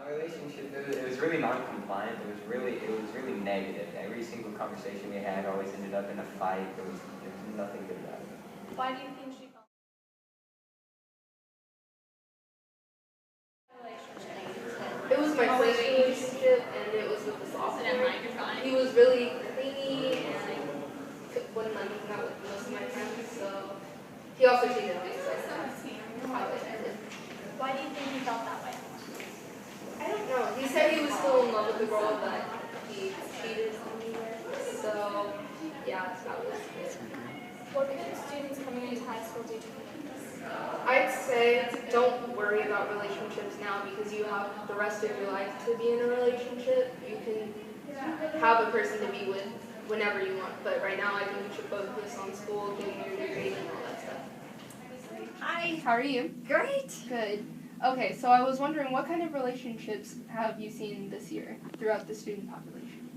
My relationship, it was really non-compliant. It was really negative. Every single conversation we had always ended up in a fight. There was nothing good about it. Why do you think she felt It was my first relationship, and it was with the sophomore. He was really clingy and wouldn't let me hang out with most of my friends. So he also cheated on me. So Why do you think he felt that way? I don't know. He said he was still in love with the girl that he cheated on me with. So yeah, that was it. What can students coming into high school do to prevent this? I'd say don't worry about relationships now because you have the rest of your life to be in a relationship. You can have a person to be with whenever you want, but right now I think you should focus on school, getting your degree, and all that stuff. Hi, how are you? Great. Good. Okay, so I was wondering what kind of relationships have you seen this year throughout the student population?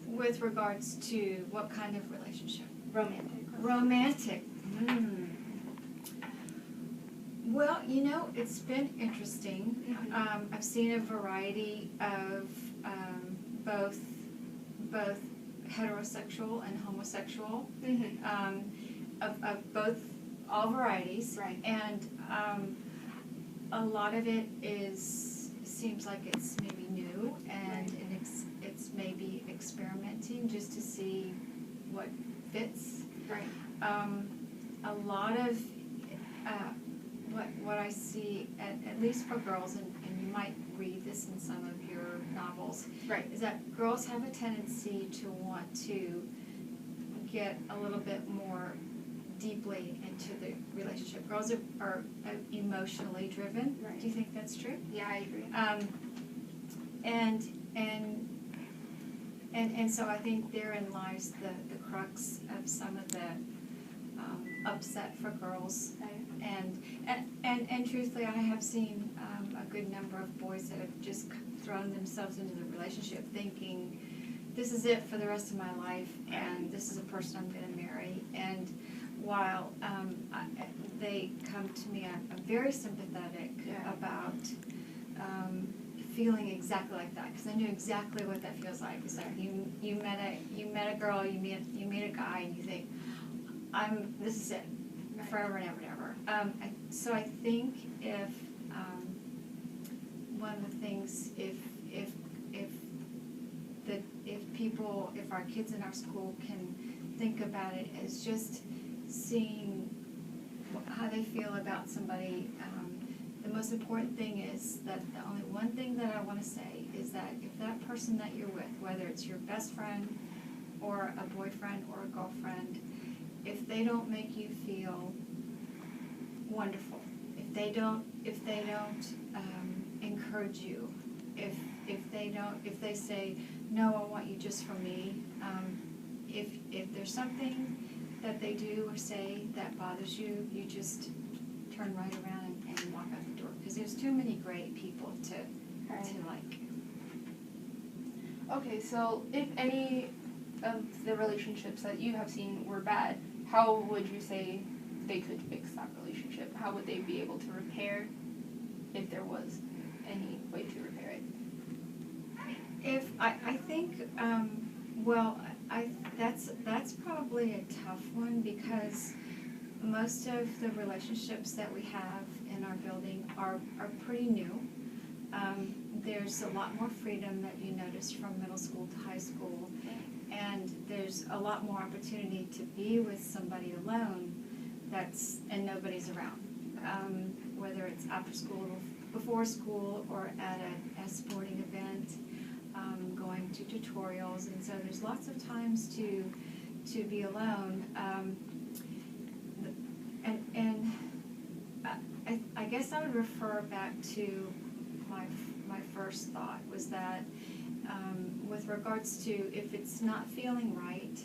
With regards to what kind of relationship? Romantic. Romantic. Well, you know, it's been interesting. Mhm. I've seen a variety of both heterosexual and homosexual, Mm-hmm. of both, all varieties. Right. And a lot of it seems like it's maybe new, and it's maybe experimenting just to see what fits. Right. A lot of what I see, at least for girls, and you might read this in some of your novels, Right. is that girls have a tendency to want to get a little bit more deeply into the relationship. Girls are emotionally driven. Right. Do you think that's true? Yeah, I agree. And so I think therein lies the crux of some of the upset for girls. Right. And truthfully, I have seen a good number of boys that have just thrown themselves into the relationship thinking, this is it for the rest of my life, and this is a person I'm going to marry. And while they come to me, I'm very sympathetic about feeling exactly like that, because I knew exactly what that feels like. It's like you met a girl, you meet a guy, and you think, this is it, forever and ever and ever. So I think if one of the things, if our kids in our school can think about it as just seeing how they feel about somebody, the most important thing is that the only one thing that I want to say is that if that person that you're with, whether it's your best friend or a boyfriend or a girlfriend, if they don't make you feel wonderful, if they don't encourage you, if they say, no, I want you just for me, if there's something that they do or say that bothers you, you just turn right around and walk out the door, because there's too many great people to like. Okay, so if any of the relationships that you have seen were bad, how would you say they could fix that relationship? How would they be able to repair, if there was any way to repair it? If I think, that's probably a tough one, because most of the relationships that we have in our building are pretty new. There's a lot more freedom that you notice from middle school to high school, and there's a lot more opportunity to be with somebody alone and nobody's around, whether it's after school, before school, or at a sporting event, going to tutorials, and so there's lots of times to be alone. I guess I would refer back to my first thought was that with regards to if it's not feeling right,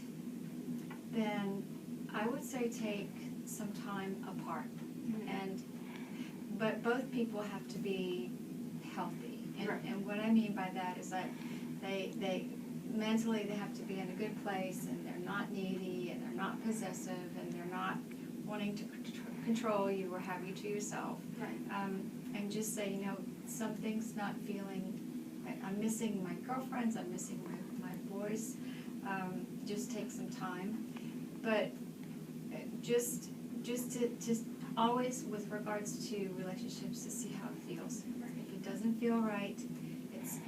then I would say take some time apart. But both people have to be healthy, and what I mean by that is that they mentally they have to be in a good place, and they're not needy, and they're not possessive, and they're not wanting to control you or have you to yourself. Right. And just say, you know, something's not feeling, I'm missing my girlfriends, I'm missing my boys, just take some time. But just to always, with regards to relationships, to see how it feels. If it doesn't feel right,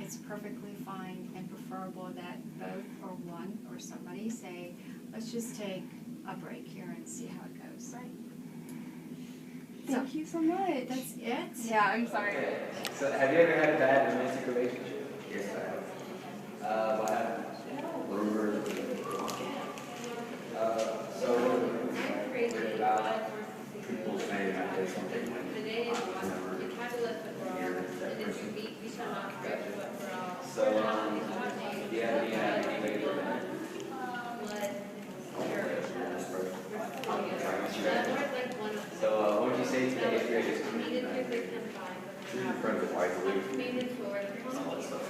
it's perfectly fine and preferable that both or one or somebody say, let's just take a break here and see how it goes. Right. Thank you so much. That's it? Yeah, I'm sorry. Okay. So have you ever had a bad romantic relationship? Yes, I have. What happened? Rumors. So what about People saying I did something when I never hear that person. So do you have any way for that? So what would you say to the eighth graders? Friends of wife, all that stuff.